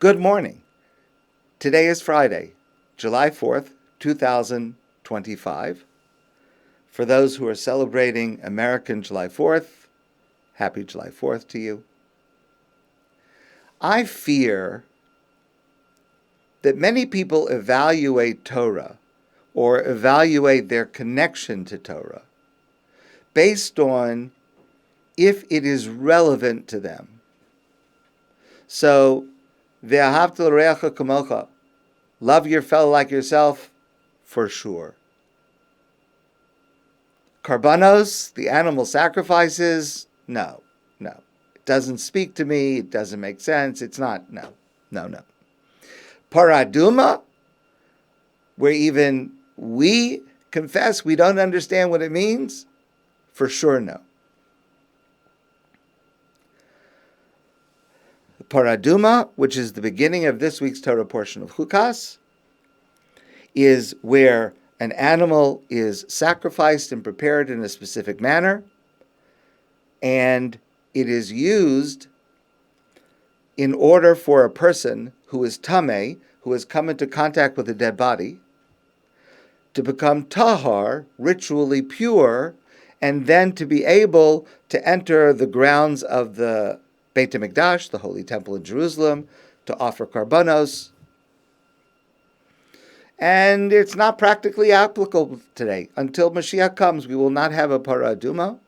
Good morning. Today is Friday, July 4th, 2025. For those who are celebrating American July 4th, happy July 4th to you. I fear that many people evaluate Torah or evaluate their connection to Torah based on if it is relevant to them. So, ve'ahavta l'reacha kamocha, love your fellow like yourself, for sure. Karbanos, the animal sacrifices, no. It doesn't speak to me, it doesn't make sense, it's not, no. Parah Adumah, where even we confess we don't understand what it means, for sure no. Parah Adumah, which is the beginning of this week's Torah portion of Chukas, is where an animal is sacrificed and prepared in a specific manner, and it is used in order for a person who is tameh, who has come into contact with a dead body, to become tahar, ritually pure, and then to be able to enter the grounds of the Beit HaMikdash, the Holy Temple in Jerusalem, to offer karbanos. And it's not practically applicable today. Until Mashiach comes, we will not have a Parah Adumah.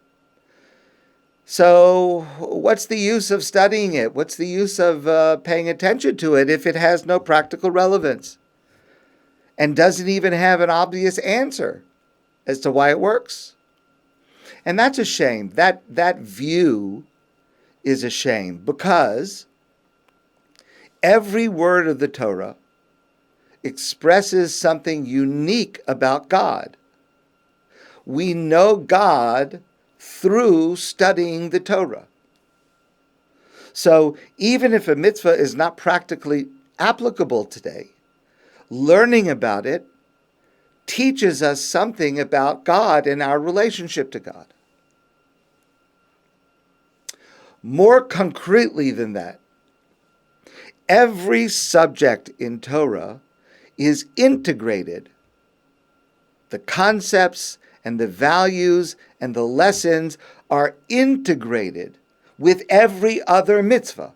So what's the use of studying it? What's the use of paying attention to it if it has no practical relevance and doesn't even have an obvious answer as to why it works? And that's a shame. That view is a shame, because every word of the Torah expresses something unique about God. We know God through studying the Torah. So even if a mitzvah is not practically applicable today, learning about it teaches us something about God and our relationship to God. More concretely than that, every subject in Torah is integrated. The concepts and the values and the lessons are integrated with every other mitzvah.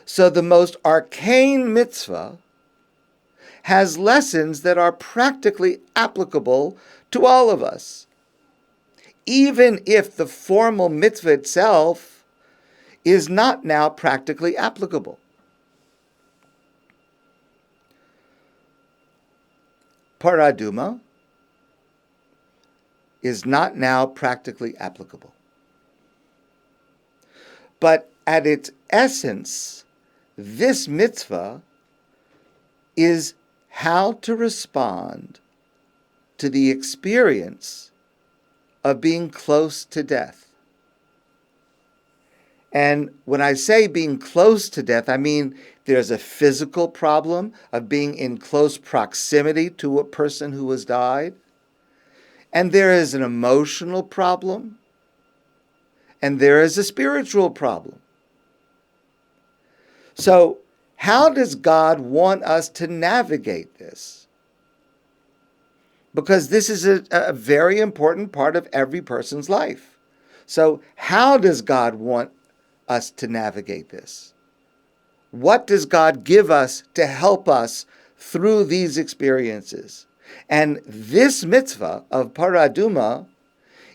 So the most arcane mitzvah has lessons that are practically applicable to all of us, even if the formal mitzvah itself is not now practically applicable. Parah Adumah is not now practically applicable. But at its essence, this mitzvah is how to respond to the experience of being close to death. And when I say being close to death, I mean there's a physical problem of being in close proximity to a person who has died. And there is an emotional problem. And there is a spiritual problem. So, how does God want us to navigate this? Because this is a very important part of every person's life. So, how does God want us to navigate this? What does God give us to help us through these experiences? And this mitzvah of Parah Adumah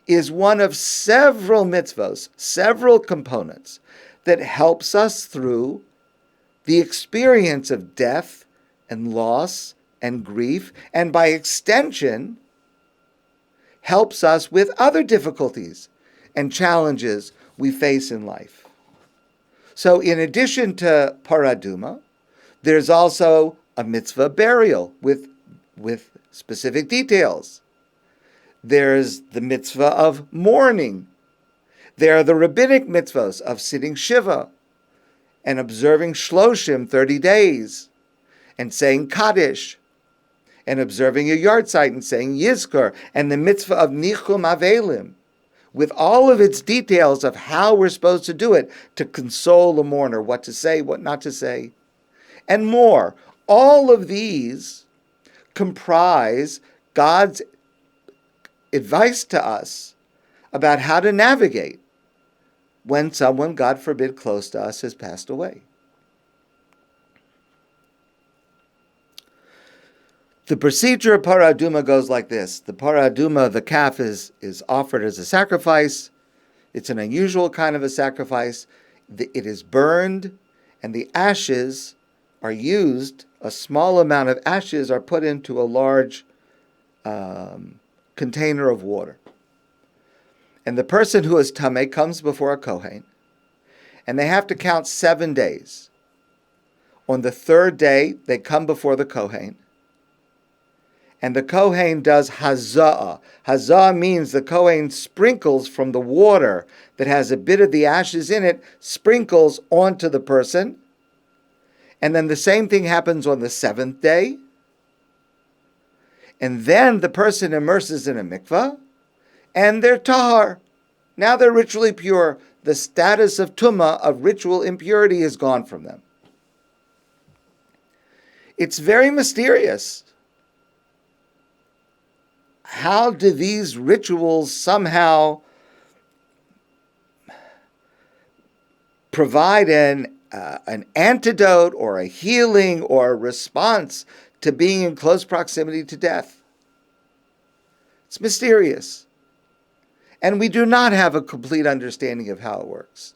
is one of several mitzvahs, several components that helps us through the experience of death and loss and grief, and by extension, helps us with other difficulties and challenges we face in life. So in addition to Parah Adumah, there's also a mitzvah burial with specific details. There's the mitzvah of mourning. There are the rabbinic mitzvahs of sitting shiva and observing shloshim 30 days and saying Kaddish and observing a yahrzeit and saying Yizkor, and the mitzvah of Nichum Avelim, with all of its details of how we're supposed to do it to console a mourner, what to say, what not to say. and more. All of these comprise God's advice to us about how to navigate when someone, God forbid, close to us has passed away. The procedure of Parah Adumah goes like this. The Parah Adumah, the calf, is offered as a sacrifice. It's an unusual kind of a sacrifice. It is burned, and the ashes are used. A small amount of ashes are put into a large container of water. And the person who is tameh comes before a kohen, and they have to count 7 days. On the third day, they come before the kohen, and the kohen does haza'ah. Haza'ah means the kohen sprinkles from the water that has a bit of the ashes in it, sprinkles onto the person. And then the same thing happens on the 7th day. And then the person immerses in a mikvah, and they're tahar. Now they're ritually pure. The status of tumah, of ritual impurity, is gone from them. It's very mysterious. How do these rituals somehow provide an antidote or a healing or a response to being in close proximity to death? It's mysterious. And we do not have a complete understanding of how it works.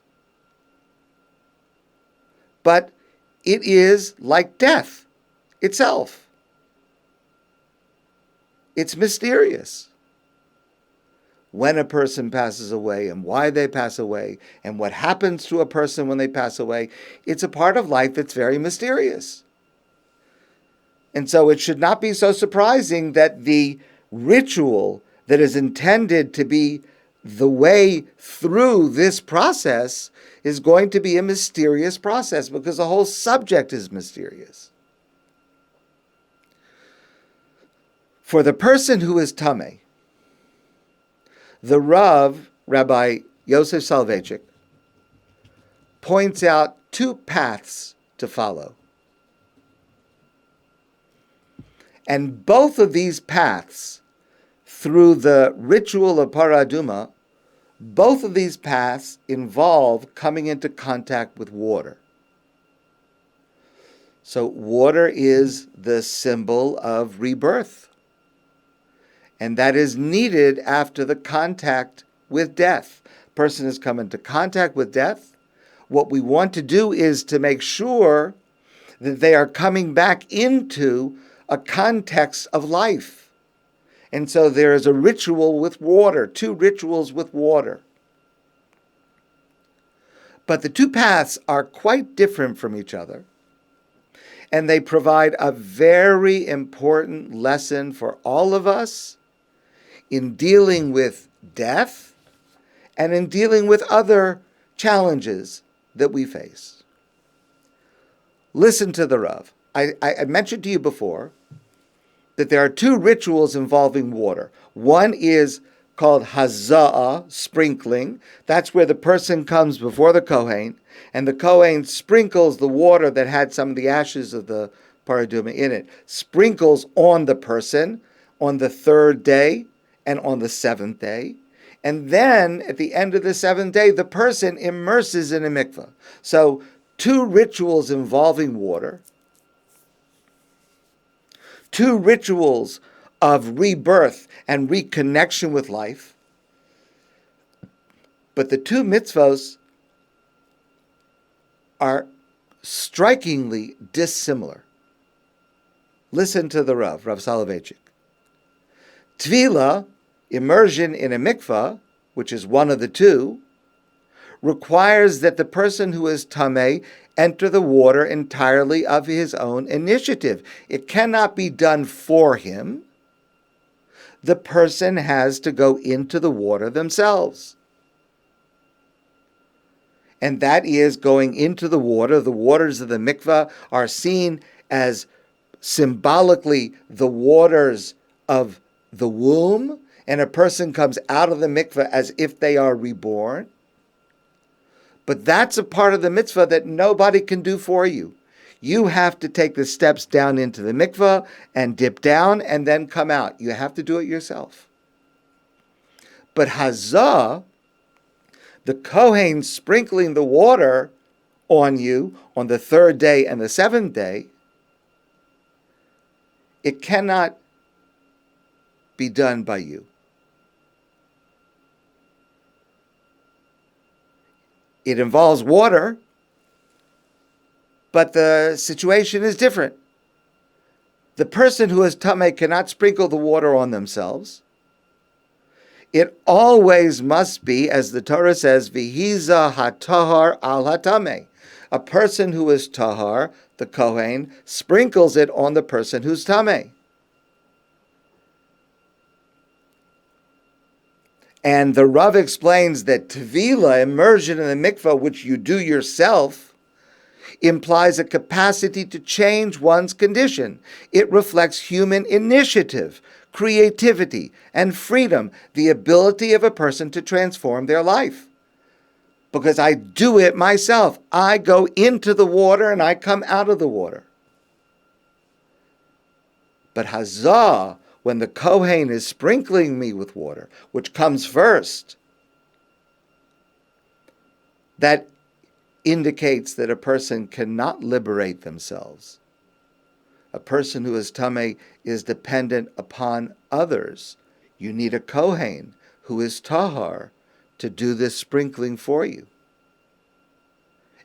But it is like death itself. It's mysterious. When a person passes away and why they pass away and what happens to a person when they pass away, it's a part of life that's very mysterious. And so it should not be so surprising that the ritual that is intended to be the way through this process is going to be a mysterious process, because the whole subject is mysterious. For the person who is tameh, the Rav, Rabbi Yosef Soloveitchik, points out 2 paths to follow. And both of these paths, through the ritual of Parah Adumah, both of these paths involve coming into contact with water. So water is the symbol of rebirth. And that is needed after the contact with death. Person has come into contact with death. What we want to do is to make sure that they are coming back into a context of life. And so there is a ritual with water, 2 rituals with water. But the 2 paths are quite different from each other. And they provide a very important lesson for all of us in dealing with death and in dealing with other challenges that we face. Listen to the Rav. I mentioned to you before that there are 2 rituals involving water. One is called haza'ah, sprinkling. That's where the person comes before the kohen, and the kohen sprinkles the water that had some of the ashes of the Parah Adumah in it, sprinkles on the person on the 3rd day and on the 7th day. And then at the end of the 7th day, the person immerses in a mikvah. So 2 rituals involving water, 2 rituals of rebirth and reconnection with life. But the 2 mitzvos are strikingly dissimilar. Listen to the Rav Soloveitchik. Tvila, immersion in a mikvah, which is one of the 2, requires that the person who is tameh enter the water entirely of his own initiative. It cannot be done for him. The person has to go into the water themselves. And that is going into the water. The waters of the mikvah are seen as symbolically the waters of the womb, and a person comes out of the mikvah as if they are reborn. But that's a part of the mitzvah that nobody can do for you. You have to take the steps down into the mikveh and dip down and then come out. You have to do it yourself. But hazah, the Kohen sprinkling the water on you on the third day and the seventh day, it cannot be done by you. It involves water, but the situation is different. The person who is tameh cannot sprinkle the water on themselves. It always must be, as the Torah says, V'hiza hatahar al hatameh. A person who is tahar, the Kohen, sprinkles it on the person who's tameh. And the Rav explains that tevilah, immersion in the mikveh, which you do yourself, implies a capacity to change one's condition. It reflects human initiative, creativity, and freedom, the ability of a person to transform their life. Because I do it myself. I go into the water and I come out of the water. But hazah, when the Kohen is sprinkling me with water, which comes first, that indicates that a person cannot liberate themselves. A person who is tameh is dependent upon others. You need a Kohen who is tahar to do this sprinkling for you.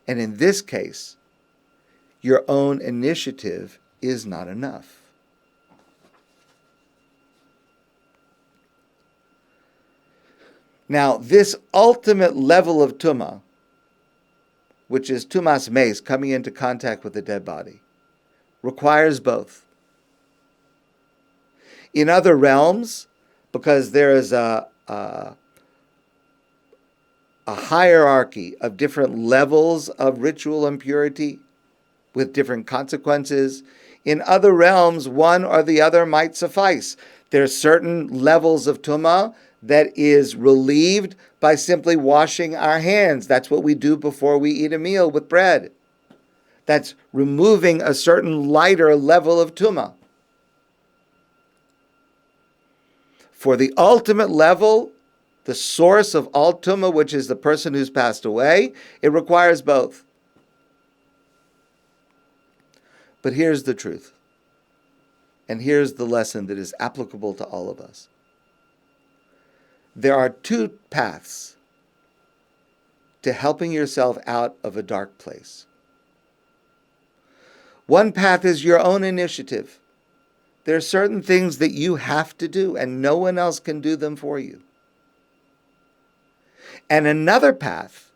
And in this case, your own initiative is not enough. Now, this ultimate level of tumah, which is tumas meis, coming into contact with the dead body, requires both. In other realms, because there is a hierarchy of different levels of ritual impurity with different consequences, in other realms, one or the other might suffice. There are certain levels of tumah that is relieved by simply washing our hands. That's what we do before we eat a meal with bread. That's removing a certain lighter level of tumah. For the ultimate level, the source of all tumah, which is the person who's passed away, it requires both. But here's the truth. And here's the lesson that is applicable to all of us. There are two paths to helping yourself out of a dark place. One path is your own initiative. There are certain things that you have to do, and no one else can do them for you. And another path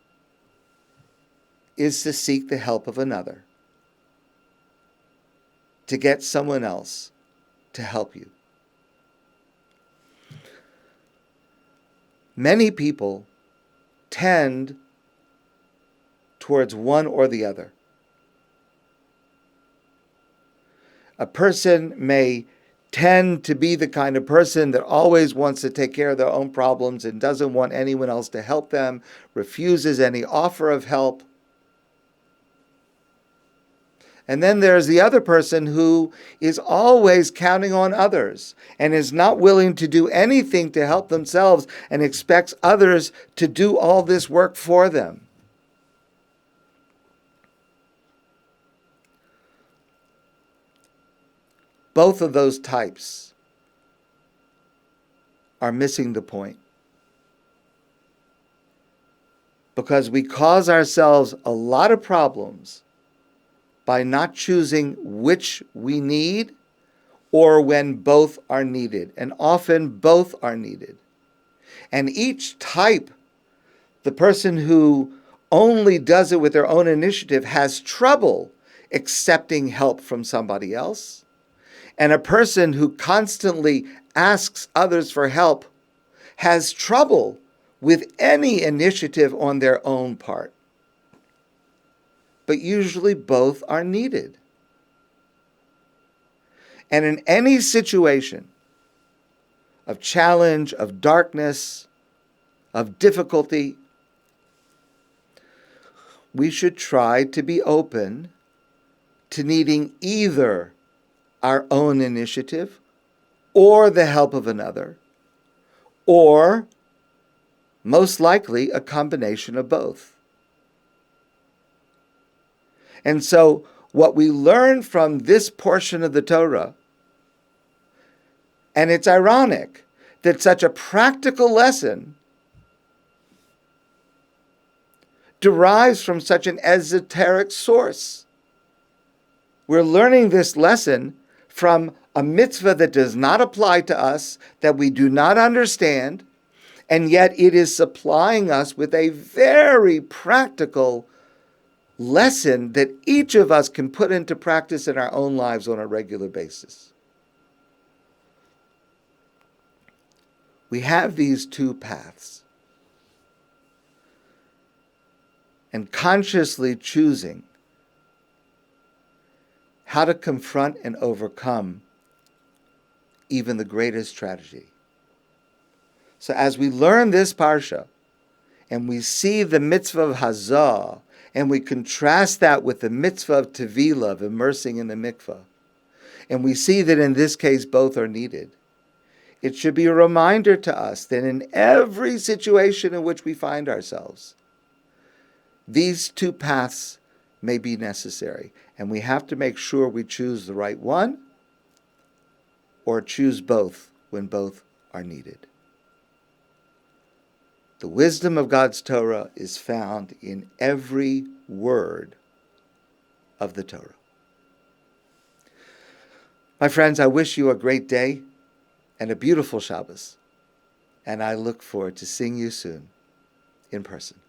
is to seek the help of another, to get someone else to help you. Many people tend towards one or the other. A person may tend to be the kind of person that always wants to take care of their own problems and doesn't want anyone else to help them, refuses any offer of help. And then there's the other person who is always counting on others and is not willing to do anything to help themselves and expects others to do all this work for them. Both of those types are missing the point. Because we cause ourselves a lot of problems by not choosing which we need or when both are needed. And often both are needed. And each type, the person who only does it with their own initiative has trouble accepting help from somebody else. And a person who constantly asks others for help has trouble with any initiative on their own part. But usually both are needed. And in any situation of challenge, of darkness, of difficulty, we should try to be open to needing either our own initiative or the help of another, or most likely a combination of both. And so what we learn from this portion of the Torah, and it's ironic that such a practical lesson derives from such an esoteric source. We're learning this lesson from a mitzvah that does not apply to us, that we do not understand, and yet it is supplying us with a very practical lesson that each of us can put into practice in our own lives on a regular basis. We have these two paths. And consciously choosing how to confront and overcome even the greatest tragedy. So as we learn this Parsha, and we see the mitzvah of Hazah, and we contrast that with the mitzvah of Tevilah, of immersing in the mikvah, and we see that in this case both are needed, it should be a reminder to us that in every situation in which we find ourselves, these two paths may be necessary, and we have to make sure we choose the right one or choose both when both are needed. The wisdom of God's Torah is found in every word of the Torah. My friends, I wish you a great day and a beautiful Shabbos, and I look forward to seeing you soon in person.